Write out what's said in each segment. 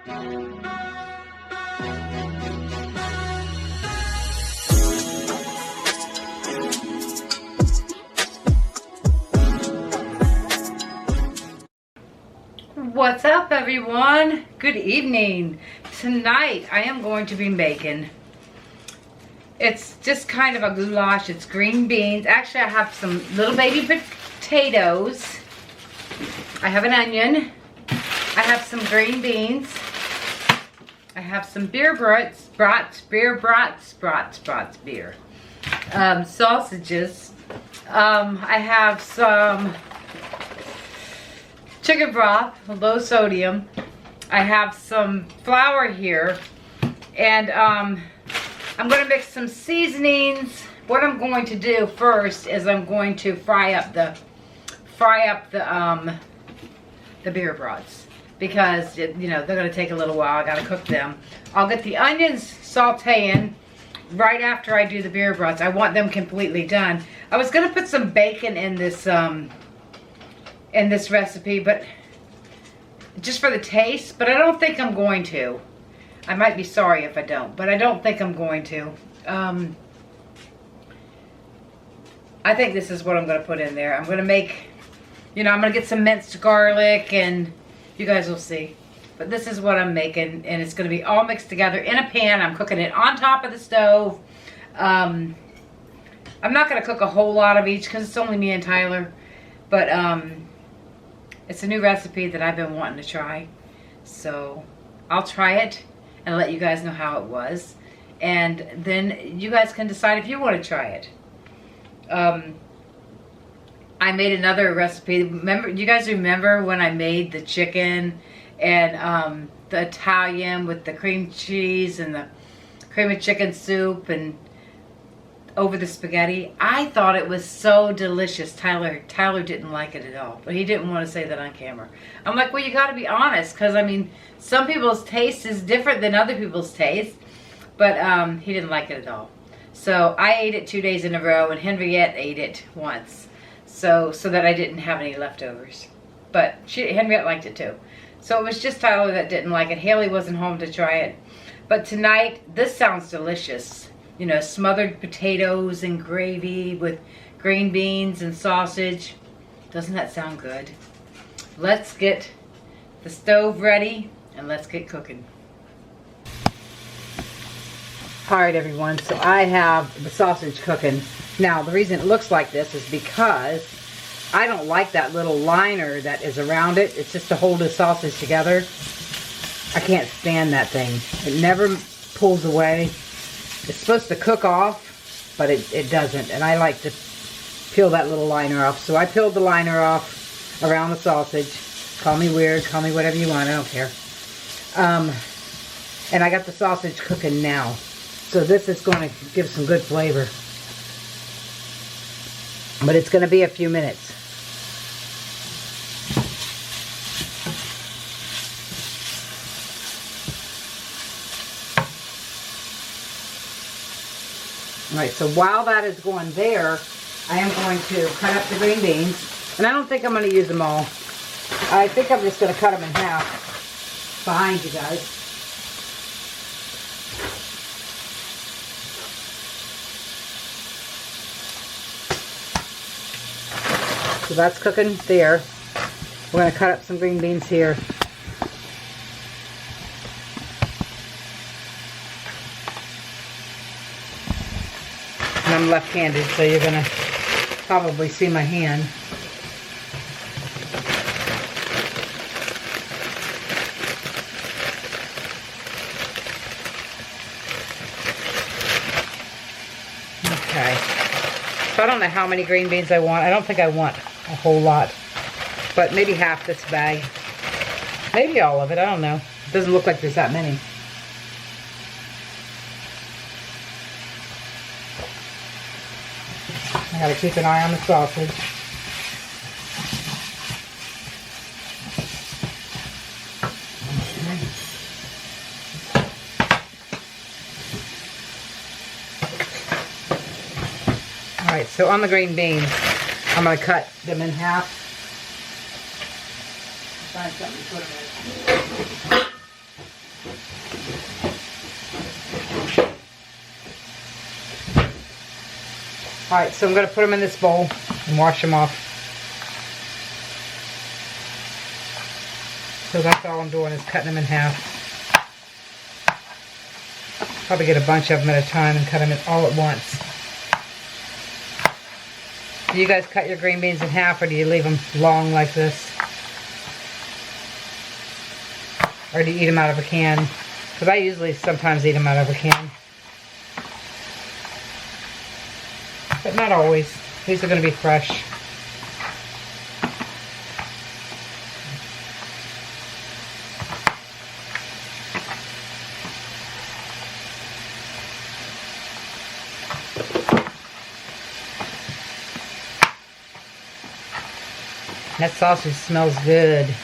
What's up, everyone? Good evening. Tonight I am going to be making, it's just kind of a goulash. It's green beans. Actually, I have some little baby potatoes. I have an onion. I have some green beans. I have some beer sausages. I have some chicken broth, low sodium. I have some flour here, and I'm going to mix some seasonings. What I'm going to do first is I'm going to fry up the beer broths, because you know they're going to take a little while. I got to cook them. I'll get the onions sauteing right after I do the beer broths. I want them completely done. I was going to put some bacon in this recipe, but just for the taste, but I don't think I'm going to. I might be sorry if I don't, but I don't think I'm going to. I think this is what I'm going to put in there. I'm going to make, you know, I'm going to get some minced garlic, and you guys will see. But this is what I'm making, and it's going to be all mixed together in a pan. I'm cooking it on top of the stove. I'm not going to cook a whole lot of each because it's only me and Tyler, but it's a new recipe that I've been wanting to try. So I'll try it and let you guys know how it was, and then you guys can decide if you want to try it. I made another recipe. Remember, you guys remember when I made the chicken and the Italian with the cream cheese and the cream of chicken soup and over the spaghetti? I thought it was so delicious. Tyler didn't like it at all, but he didn't want to say that on camera. I'm like, well, you got to be honest, because I mean, some people's taste is different than other people's taste, but he didn't like it at all. So I ate it 2 days in a row, and Henriette ate it once, so that I didn't have any leftovers. But Henriette liked it too. So it was just Tyler that didn't like it. Haley wasn't home to try it. But tonight, this sounds delicious. You know, smothered potatoes and gravy with green beans and sausage. Doesn't that sound good? Let's get the stove ready and let's get cooking. Alright, everyone, so I have the sausage cooking. Now, the reason it looks like this is because I don't like that little liner that is around it. It's just to hold the sausage together. I can't stand that thing. It never pulls away. It's supposed to cook off, but it doesn't. And I like to peel that little liner off. So I peeled the liner off around the sausage. Call me weird, call me whatever you want, I don't care. And I got the sausage cooking now. So this is going to give some good flavor. But it's going to be a few minutes. Alright, so while that is going there, I am going to cut up the green beans. And I don't think I'm going to use them all. I think I'm just going to cut them in half behind you guys. So that's cooking there. We're going to cut up some green beans here. I'm left-handed, so you're going to probably see my hand. Okay. So I don't know how many green beans I want. I don't think I want a whole lot, but maybe half this bag. Maybe all of it, I don't know. It doesn't look like there's that many. I gotta keep an eye on the sausage. Alright, so on the green beans, I'm gonna cut them in half. Find something to put them in. Alright, so I'm going to put them in this bowl and wash them off. So that's all I'm doing is cutting them in half. Probably get a bunch of them at a time and cut them all at once. Do you guys cut your green beans in half, or do you leave them long like this? Or do you eat them out of a can? Because I usually sometimes eat them out of a can. But not always. These are going to be fresh. That sausage smells good.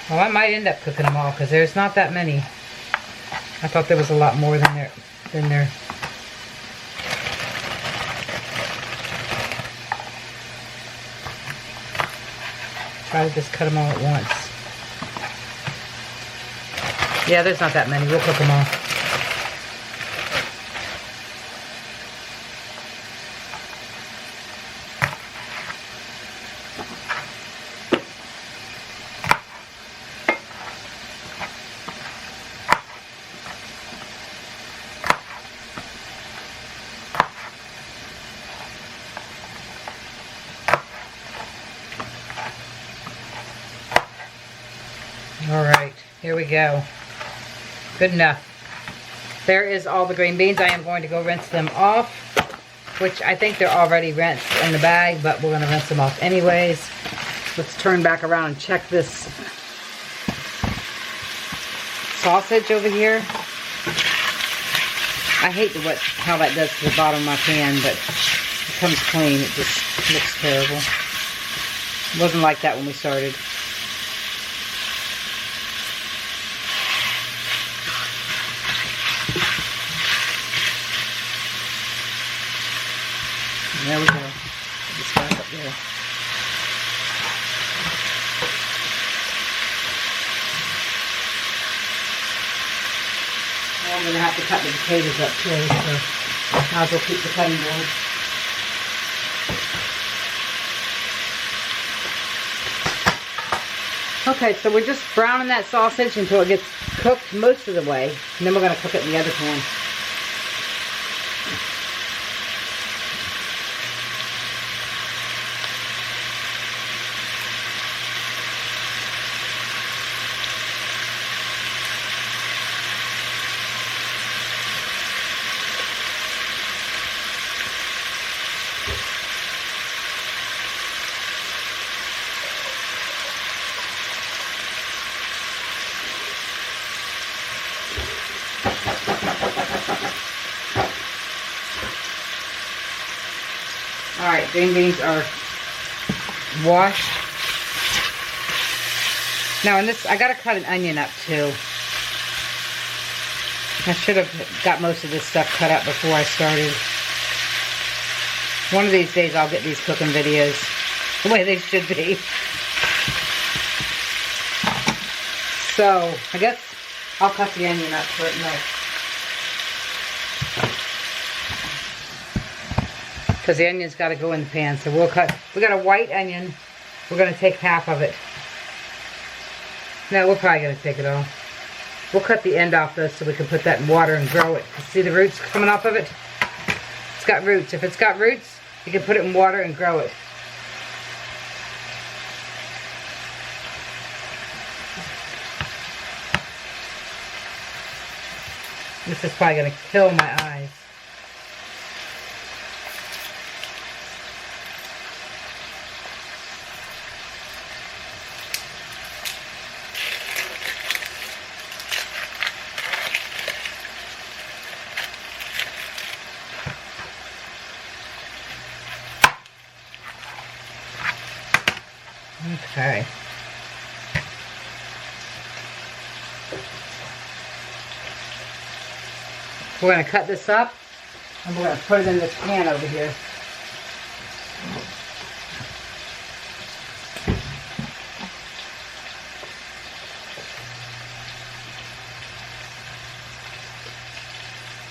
Well, I might end up cooking them all because there's not that many. I thought there was a lot more than there. Try to just cut them all at once. Yeah, there's not that many. We'll cook them all. Alright, here we go. Good enough. There is all the green beans. I am going to go rinse them off, which I think they're already rinsed in the bag, but we're going to rinse them off anyways. Let's turn back around and check this sausage over here. I hate how that does to the bottom of my pan, but it comes clean. It just looks terrible. It wasn't like that when we started. There we go. Put this back up there. Well, I'm going to have to cut the potatoes up too, so might as well keep the cutting board. Okay, so we're just browning that sausage until it gets cooked most of the way, and then we're going to cook it in the other pan. Alright, green beans are washed. Now in this, I gotta cut an onion up too. I should have got most of this stuff cut up before I started. One of these days I'll get these cooking videos the way they should be. So, I guess I'll cut the onion up for it next. Because the onion's got to go in the pan. So we'll cut. We got a white onion. We're going to take half of it. No, we're probably going to take it all. We'll cut the end off though so we can put that in water and grow it. See the roots coming off of it? It's got roots. If it's got roots, you can put it in water and grow it. This is probably going to kill my eyes. Okay. We're going to cut this up and we're going to put it in this pan over here.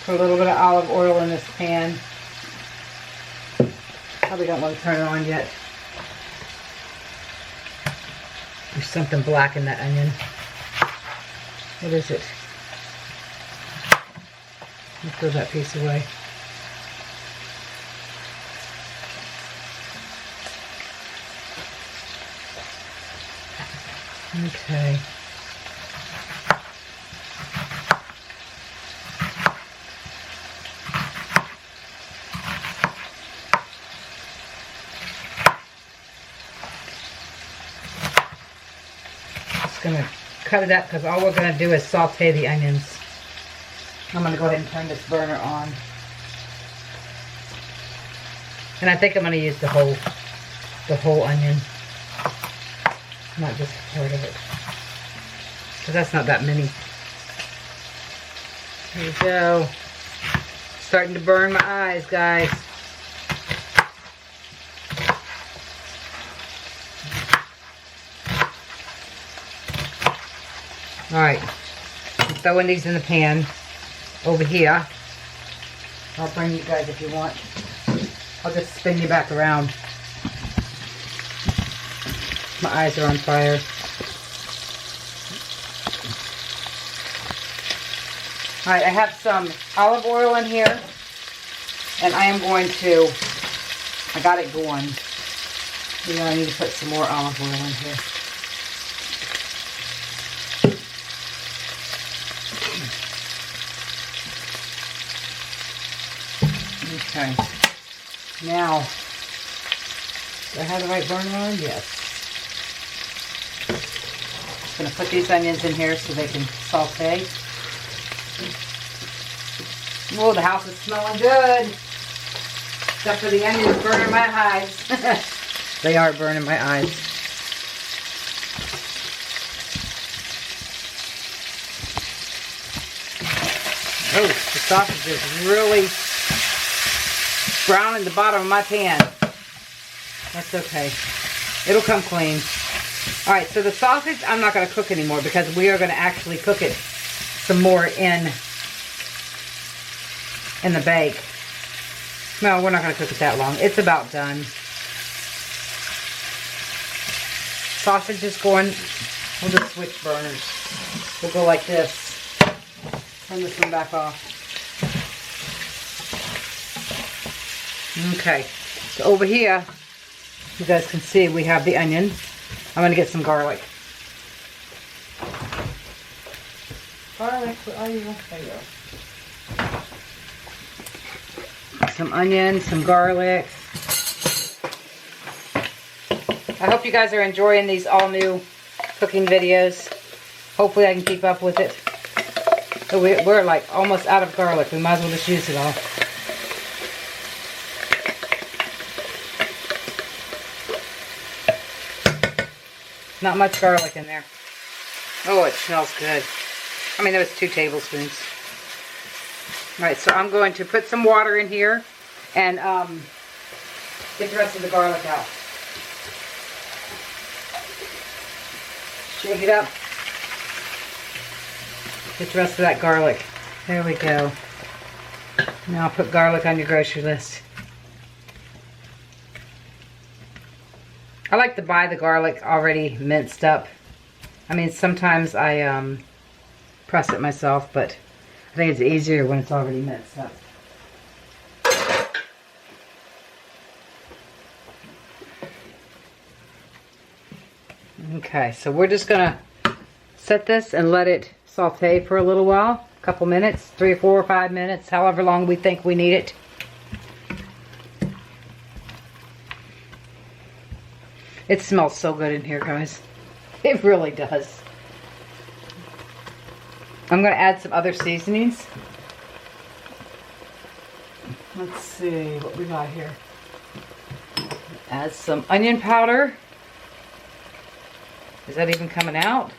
Put a little bit of olive oil in this pan. Probably don't want to turn it on yet. There's something black in that onion. What is it? Let me throw that piece away. Okay. Just gonna cut it up because all we're gonna do is saute the onions. I'm gonna go ahead and turn this burner on. And I think I'm gonna use the whole onion. Not just part of it. Because that's not that many. Here we go. Starting to burn my eyes, guys. Alright. I'm throwing these in the pan over here. I'll bring you guys if you want. I'll just spin you back around. My eyes are on fire. Alright, I have some olive oil in here. And I am going to, I got it going. You know, I need to put some more olive oil in here. Okay. Now, do I have the right burner on? Yes. Just going to put these onions in here so they can saute. Oh, the house is smelling good. Except for the onions burning my eyes. They are burning my eyes. Oh, the sausage is really brown in the bottom of my pan. That's okay. It'll come clean. Alright, so the sausage I'm not going to cook anymore because we are going to actually cook it some more in the bake. No, we're not going to cook it that long. It's about done. Sausage is going, we'll just switch burners. We'll go like this. Turn this one back off. Okay, so over here, you guys can see we have the onion. I'm going to get some garlic. Garlic, where are you? There you go. Some onion, some garlic. I hope you guys are enjoying these all new cooking videos. Hopefully I can keep up with it. So we're like almost out of garlic. We might as well just use it all. Not much garlic in there. Oh, it smells good. I mean, there was 2 tablespoons. Alright, so I'm going to put some water in here and get the rest of the garlic out. Shake it up. Get the rest of that garlic. There we go. Now put garlic on your grocery list. I like to buy the garlic already minced up. I mean, sometimes I press it myself, but I think it's easier when it's already minced up. Okay, so we're just gonna set this and let it saute for a little while, a couple minutes, 3 or 4 or 5 minutes, however long we think we need it. It smells so good in here, guys. It really does. I'm going to add some other seasonings. Let's see what we got here. Add some onion powder. Is that even coming out?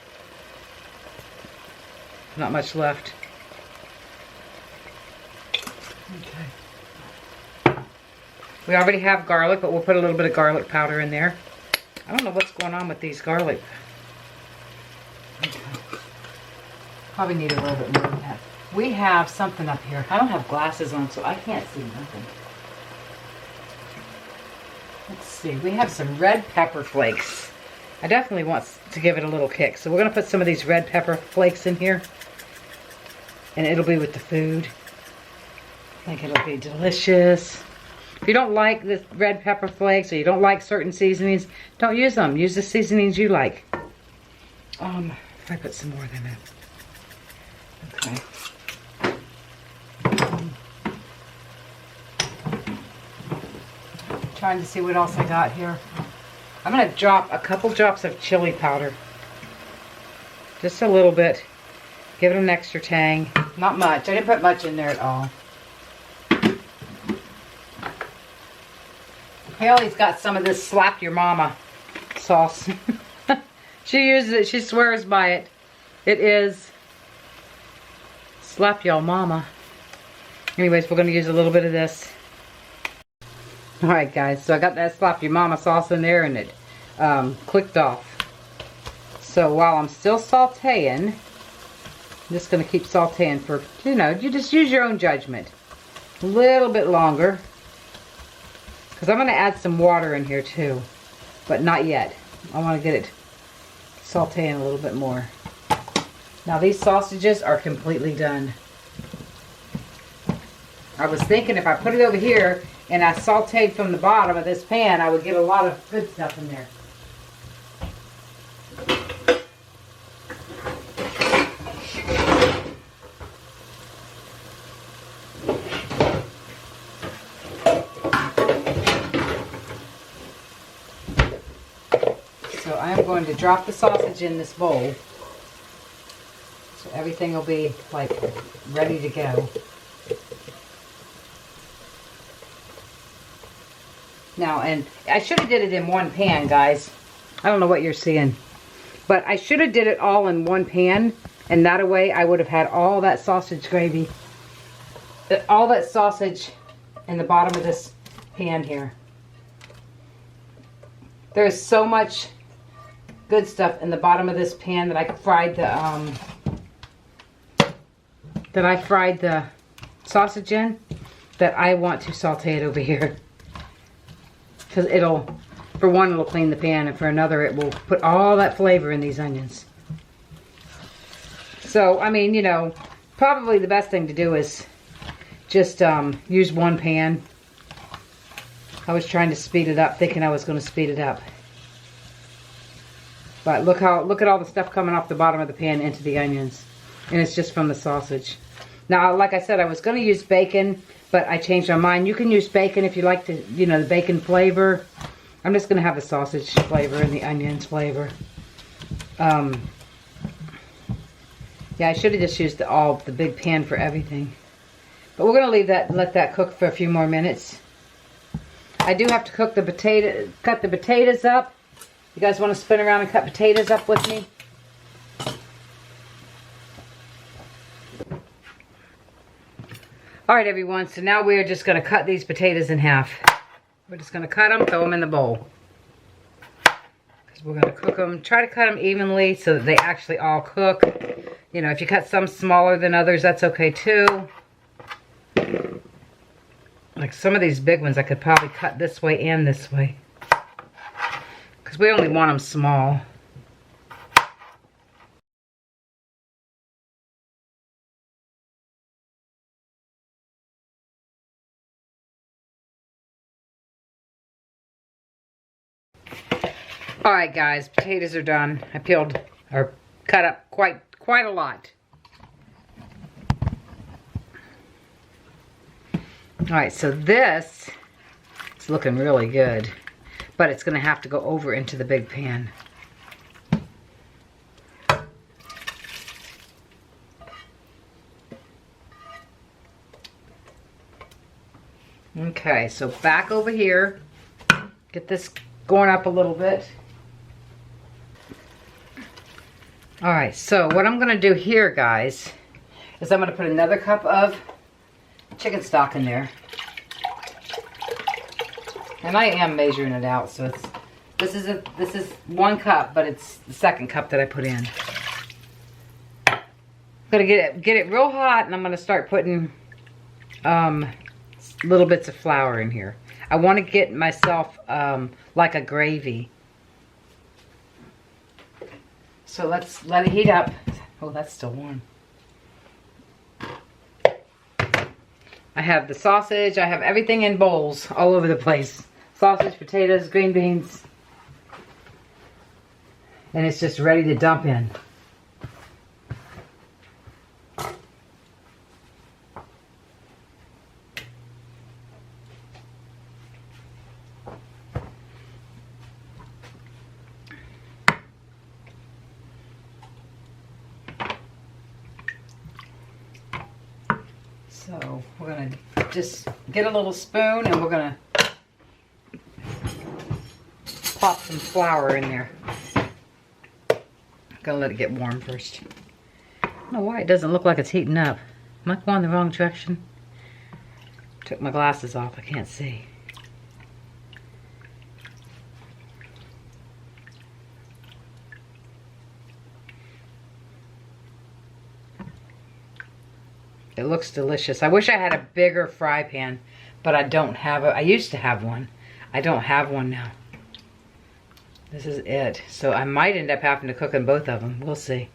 Not much left. Okay. We already have garlic, but we'll put a little bit of garlic powder in there. I don't know what's going on with these garlic. Okay. Probably need a little bit more than that. we have something up here. I don't have glasses on, so I can't see nothing. Let's see. We have some red pepper flakes. I definitely want to give it a little kick. So we're going to put some of these red pepper flakes in here. And it'll be with the food. I think it'll be delicious. If you don't like the red pepper flakes or you don't like certain seasonings, don't use them. Use the seasonings you like. If I put some more than that. Okay. Trying to see what else I got here. I'm going to drop a couple drops of chili powder. Just a little bit. Give it an extra tang. Not much. I didn't put much in there at all. Haley's got some of this slap your mama sauce. She uses it. She swears by it. It is slap your mama. Anyways, we're going to use a little bit of this. Alright guys, so I got that slap your mama sauce in there and it clicked off. So while I'm still sauteing, I'm just going to keep sauteing for, you know, you just use your own judgment. A little bit longer. Because I'm going to add some water in here too. But not yet. I want to get it sauteing a little bit more. Now these sausages are completely done. I was thinking if I put it over here and I sauteed from the bottom of this pan, I would get a lot of good stuff in there. So I am going to drop the sausage in this bowl. So everything will be like ready to go. Now, and I should have did it in one pan, guys. I don't know what you're seeing. But I should have did it all in one pan. And that way I would have had all that sausage gravy. All that sausage in the bottom of this pan here. There's so much good stuff in the bottom of this pan that I fried the sausage in, that I want to saute it over here. Because it'll, for one, it'll clean the pan, and for another, it will put all that flavor in these onions. So, I mean, you know, probably the best thing to do is just use one pan. I was trying to speed it up, thinking I was going to speed it up. But look at all the stuff coming off the bottom of the pan into the onions. And it's just from the sausage. Now, like I said, I was going to use bacon, but I changed my mind. You can use bacon if you like to, you know, the bacon flavor. I'm just going to have the sausage flavor and the onions flavor. Yeah, I should have just used the big pan for everything. But we're going to leave that, let that cook for a few more minutes. I do have to cook the potato, cut the potatoes up. You guys want to spin around and cut potatoes up with me? Alright everyone, so now we're just going to cut these potatoes in half. We're just going to cut them, throw them in the bowl. Because we're going to cook them, try to cut them evenly so that they actually all cook. You know, if you cut some smaller than others, that's okay too. Like some of these big ones, I could probably cut this way and this way. Because we only want them small. Alright guys, potatoes are done. I peeled or cut up quite a lot. Alright, so this is looking really good. But it's going to have to go over into the big pan. Okay, so back over here. Get this going up a little bit. Alright, so what I'm going to do here, guys, is I'm going to put another cup of chicken stock in there. And I am measuring it out, so it's this is 1 cup, but it's the second cup that I put in. gonna get it real hot, and I'm gonna start putting little bits of flour in here. I want to get myself like a gravy. So let's let it heat up. Oh, that's still warm. I have the sausage. I have everything in bowls all over the place. Sausage, potatoes, green beans. And it's just ready to dump in. So we're gonna just get a little spoon and we're gonna pop some flour in there. Gonna let it get warm first. I don't know why it doesn't look like it's heating up. Am I going the wrong direction? Took my glasses off, I can't see. It looks delicious. I wish I had a bigger fry pan, but I don't have it. I used to have one. I don't have one now. This is it. So I might end up having to cook in both of them. We'll see.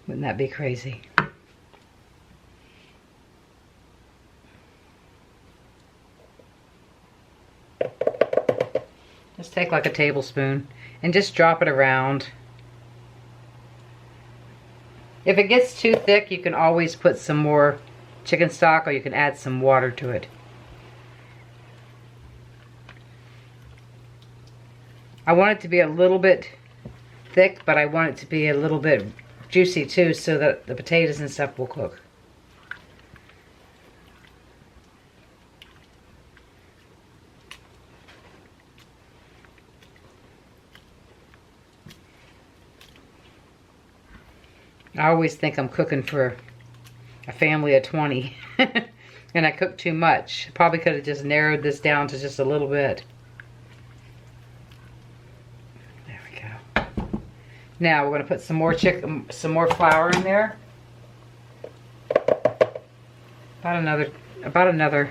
Wouldn't that be crazy? Just take like a tablespoon and just drop it around. If it gets too thick, you can always put some more chicken stock or you can add some water to it. I want it to be a little bit thick, but I want it to be a little bit juicy too so that the potatoes and stuff will cook. I always think I'm cooking for a family of 20 and I cook too much. Probably could have just narrowed this down to just a little bit. There we go. Now we're going to put some more flour in there. About another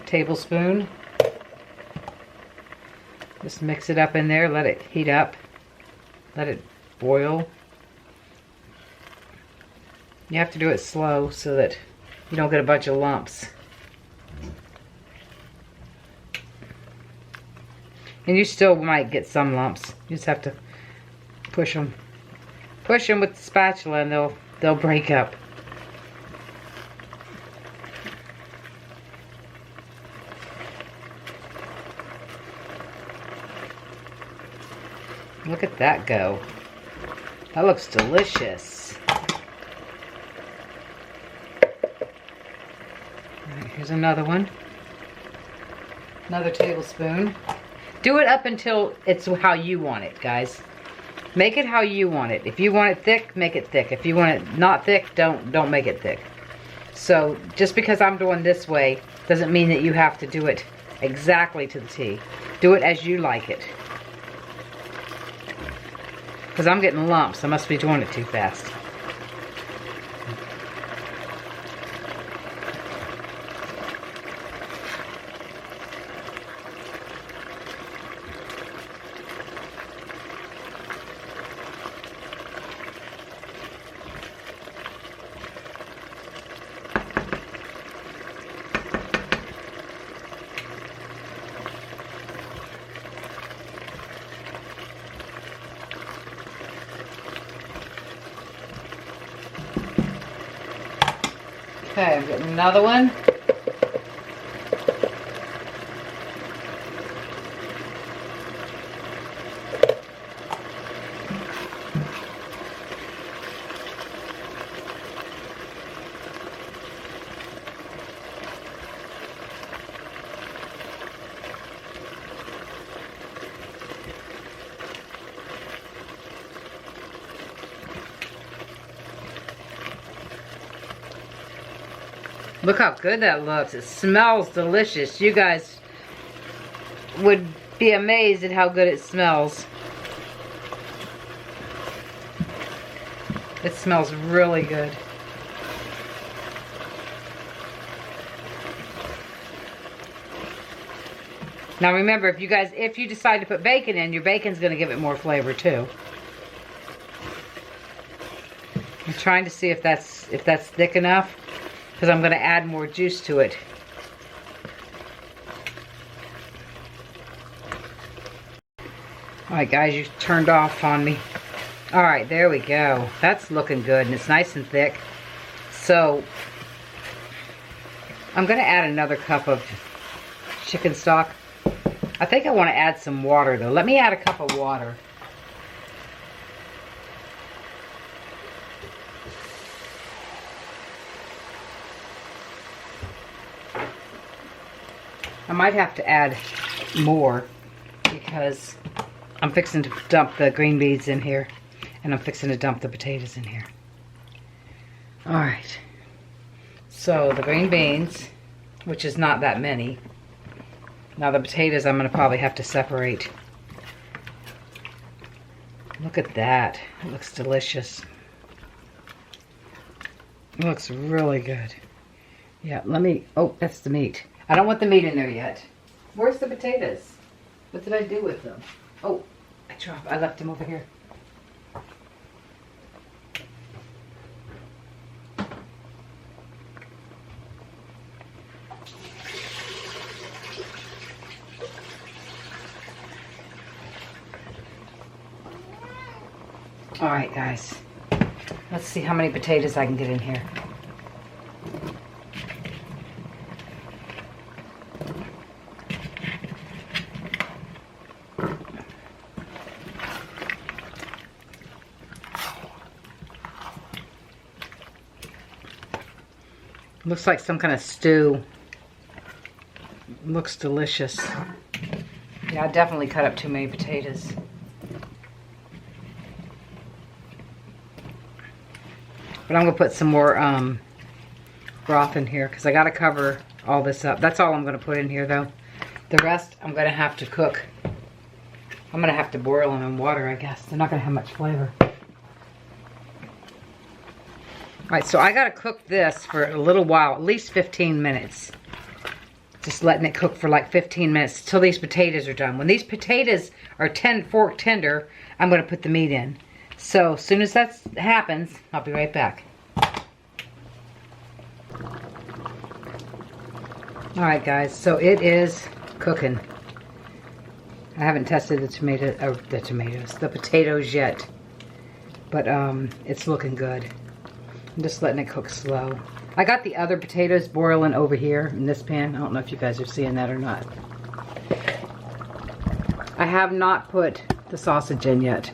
tablespoon. Just mix it up in there, let it heat up. Let it boil. You have to do it slow so that you don't get a bunch of lumps. And you still might get some lumps. You just have to push them. Push them with the spatula and they'll break up. Look at that go. That looks delicious. Here's another one. Another tablespoon. Do it up until it's how you want it, guys. Make it how you want it. If you want it thick, make it thick. If you want it not thick, don't make it thick. So just because I'm doing this way doesn't mean that you have to do it exactly to the T. Do it as you like it. Because I'm getting lumps. I must be doing it too fast. Okay, I'm getting another one. Look how good that looks. It smells delicious. You guys would be amazed at how good it smells. It smells really good. Now remember, if you decide to put bacon in, your bacon's going to give it more flavor too. I'm trying to see if that's thick enough, because I'm going to add more juice to it. Alright guys, you turned off on me. Alright, there we go. That's looking good and it's nice and thick. So, I'm going to add another cup of chicken stock. I think I want to add some water though. Let me add a cup of water. I might have to add more because I'm fixing to dump the green beans in here and I'm fixing to dump the potatoes in here. Alright. So the green beans, which is not that many. Now the potatoes I'm going to probably have to separate. Look at that. It looks delicious. It looks really good. Yeah, oh, that's the meat. I don't want the meat in there yet. Where's the potatoes? What did I do with them? Oh, I left them over here. Alright guys, let's see how many potatoes I can get in here. Looks like some kind of stew. Looks delicious. Yeah, I definitely cut up too many potatoes. But I'm going to put some more broth in here because I got to cover all this up. That's all I'm going to put in here though. The rest I'm going to have to cook. I'm going to have to boil them in water, I guess. They're not going to have much flavor. Alright, so I got to cook this for a little while, at least 15 minutes. Just letting it cook for like 15 minutes till these potatoes are done. When these potatoes are fork tender, I'm going to put the meat in. So, as soon as that happens, I'll be right back. Alright guys, so it is cooking. I haven't tested the potatoes yet. But, it's looking good. I'm just letting it cook slow. I got the other potatoes boiling over here in this pan. I don't know if you guys are seeing that or not. I have not put the sausage in yet.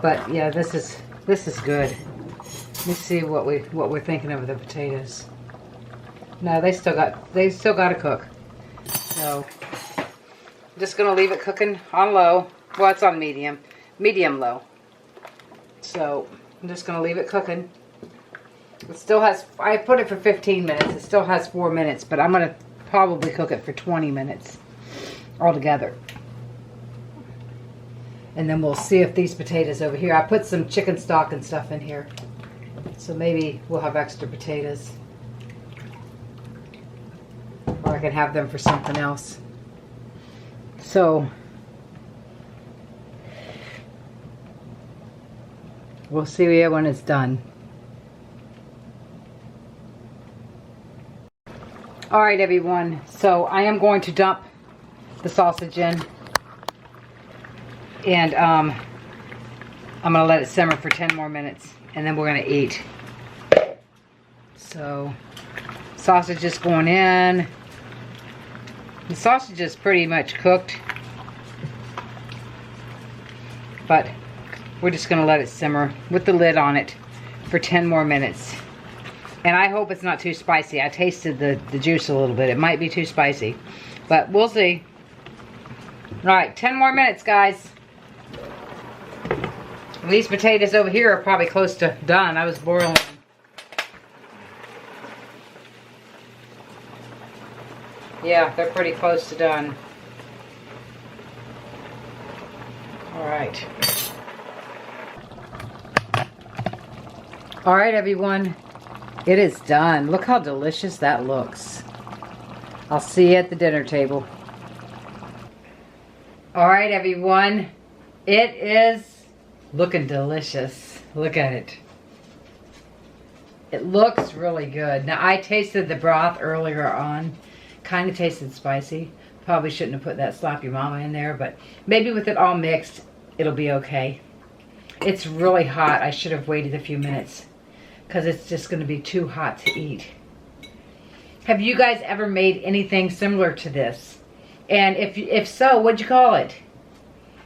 But yeah, this is good. Let me see what we're thinking of the potatoes. No, they still got to cook. So I'm just gonna leave it cooking on low. Well, it's on medium low. So I'm just gonna leave it cooking. It still has, I put it for 15 minutes. It still has 4 minutes, but I'm gonna probably cook it for 20 minutes altogether. And then we'll see if these potatoes over here, I put some chicken stock and stuff in here. So maybe we'll have extra potatoes. Or I can have them for something else. So, we'll see when it's done. Alright everyone, so I am going to dump the sausage in. And I'm going to let it simmer for 10 more minutes. And then we're going to eat. So, sausage is going in. The sausage is pretty much cooked. But we're just going to let it simmer with the lid on it for 10 more minutes. And I hope it's not too spicy. I tasted the juice a little bit. It might be too spicy. But we'll see. Alright, 10 more minutes, guys. These potatoes over here are probably close to done. I was boiling them. Yeah, they're pretty close to done. Alright. All right, everyone. It is done. Look how delicious that looks. I'll see you at the dinner table. All right, everyone. It is looking delicious. Look at it. It looks really good. Now, I tasted the broth earlier on. Kind of tasted spicy. Probably shouldn't have put that slap your mama in there, but maybe with it all mixed, it'll be okay. It's really hot. I should have waited a few minutes because it's just going to be too hot to eat. Have you guys ever made anything similar to this? And if so, what'd you call it?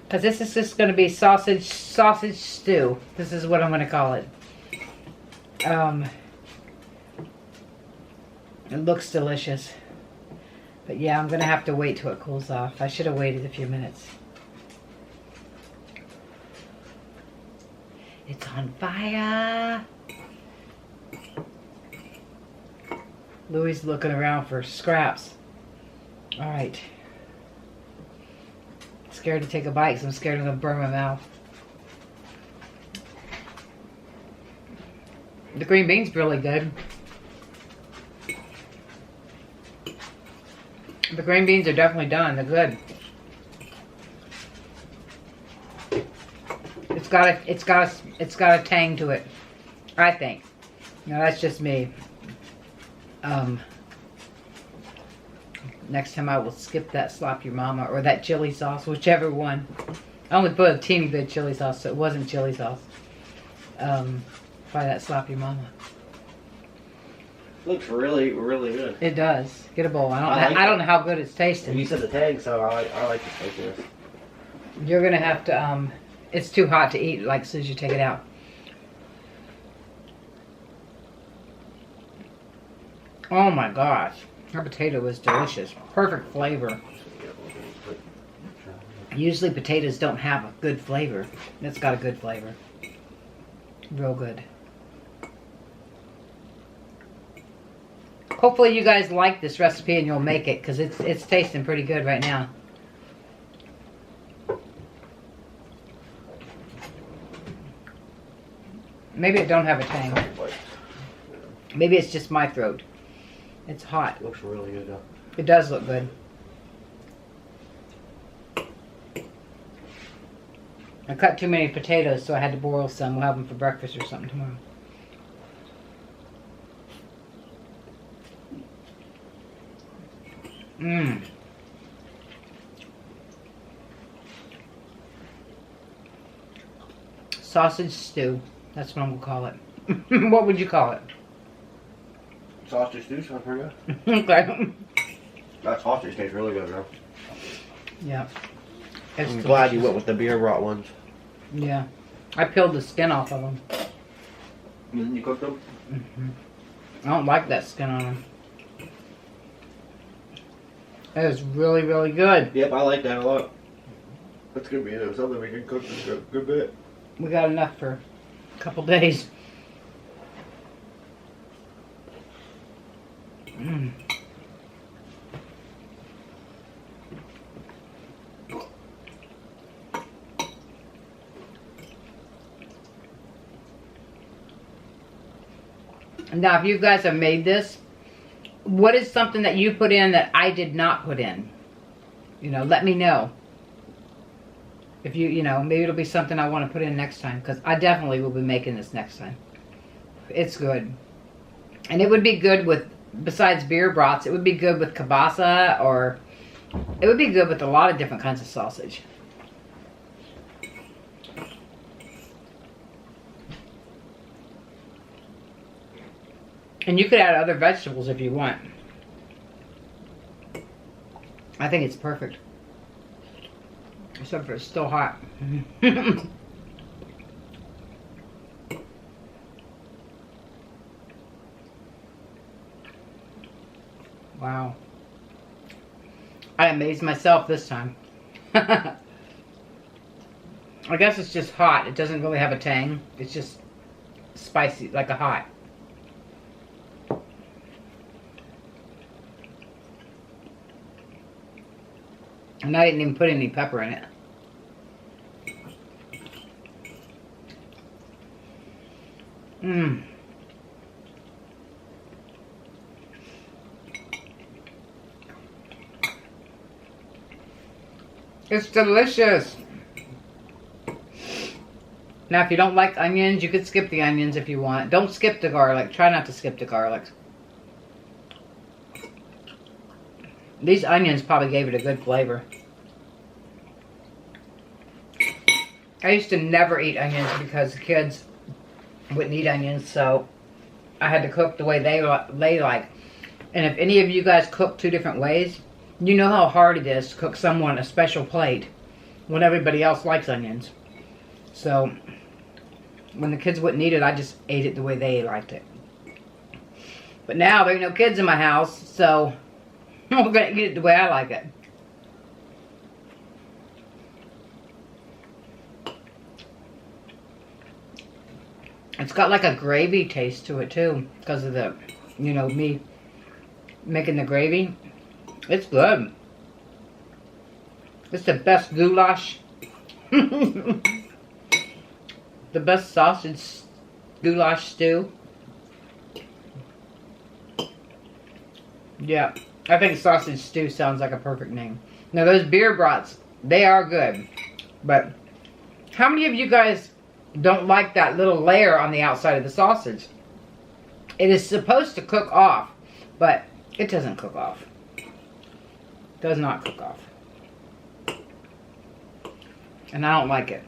Because this is just going to be sausage stew. This is what I'm going to call it. It looks delicious. But yeah, I'm going to have to wait till it cools off. I should have waited a few minutes. It's on fire. Louie's looking around for scraps. All right. Scared to take a bite because I'm scared I'm going to burn my mouth. The green beans really good. The green beans are definitely done. They're good. It's got a tang to it, I think. You know, that's just me. Next time I will skip that slap your mama or that chili sauce, whichever one. I only put a teeny bit of chili sauce, so it wasn't chili sauce. Try that slap your mama. Looks really, really good. It does. Get a bowl. I don't know how good it's tasting. You said the tang, so I like the spiciness. You're gonna have to. It's too hot to eat. Like as soon as you take it out. Oh my gosh, her potato was delicious. Perfect flavor. Usually potatoes don't have a good flavor. It's got a good flavor. Real good. Hopefully you guys like this recipe and you'll make it because it's tasting pretty good right now. Maybe it don't have a tang. Maybe it's just my throat. It's hot. It looks really good though. It does look good. I cut too many potatoes, so I had to boil some. We'll have them for breakfast or something tomorrow. Mmm. Sausage stew. That's what I'm going to call it. What would you call it? Sausage stew sounds pretty good. Okay. That sausage tastes really good, though. Yeah. I'm glad you went with the beer brought ones. Yeah. I peeled the skin off of them. And then you cooked them? Mm-hmm. I don't like that skin on them. That is really, really good. Yep, I like that a lot. That's going to be something we can cook a good bit. We got enough for a couple days. Mm. Now, if you guys have made this, what is something that you put in that I did not put in? You know, let me know. If you know, maybe it'll be something I want to put in next time, because I definitely will be making this next time. It's good. And it would be good with, besides beer broths, it would be good with kielbasa, or it would be good with a lot of different kinds of sausage. And you could add other vegetables if you want. I think it's perfect. Except for it's still hot. Wow. I amazed myself this time. I guess it's just hot. It doesn't really have a tang. It's just spicy, like a hot. And I didn't even put any pepper in it. Mmm. It's delicious. Now, if you don't like onions, you could skip the onions if you want. Don't skip the garlic. Try not to skip the garlic. These onions probably gave it a good flavor. I used to never eat onions because the kids wouldn't eat onions, so I had to cook the way they like. And if any of you guys cook two different ways, you know how hard it is to cook someone a special plate when everybody else likes onions. So when the kids wouldn't eat it, I just ate it the way they liked it. But now there ain't no kids in my house, so I'm gonna eat it the way I like it. It's got like a gravy taste to it too, because of the, you know, me making the gravy. It's good. It's the best goulash. The best sausage goulash stew. Yeah, I think sausage stew sounds like a perfect name. Now those beer brats, they are good. But how many of you guys don't like that little layer on the outside of the sausage? It is supposed to cook off, but it doesn't cook off. Does not cook off. And I don't like it.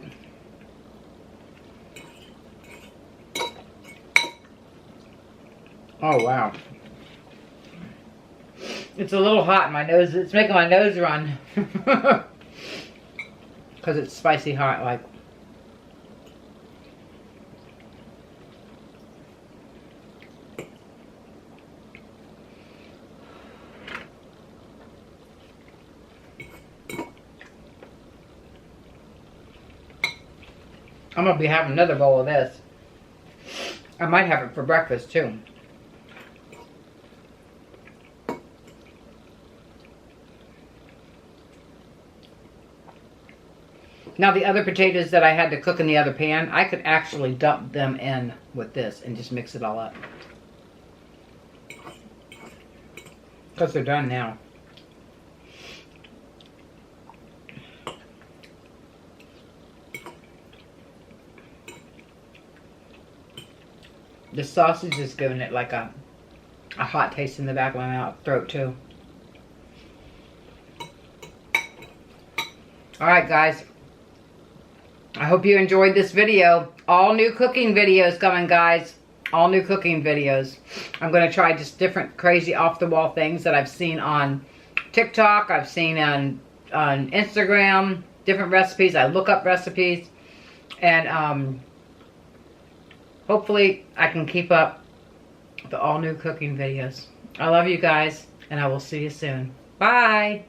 Oh, wow. It's a little hot in my nose. It's making my nose run. Because it's spicy hot, like. I'm going to be having another bowl of this. I might have it for breakfast too. Now the other potatoes that I had to cook in the other pan, I could actually dump them in with this and just mix it all up. Because they're done now. The sausage is giving it like a hot taste in the back of my throat too. Alright guys, I hope you enjoyed this video. All new cooking videos coming, guys. All new cooking videos. I'm going to try just different crazy off the wall things that I've seen on TikTok. I've seen on Instagram. Different recipes. I look up recipes. And hopefully I can keep up the all new cooking videos. I love you guys. And I will see you soon. Bye.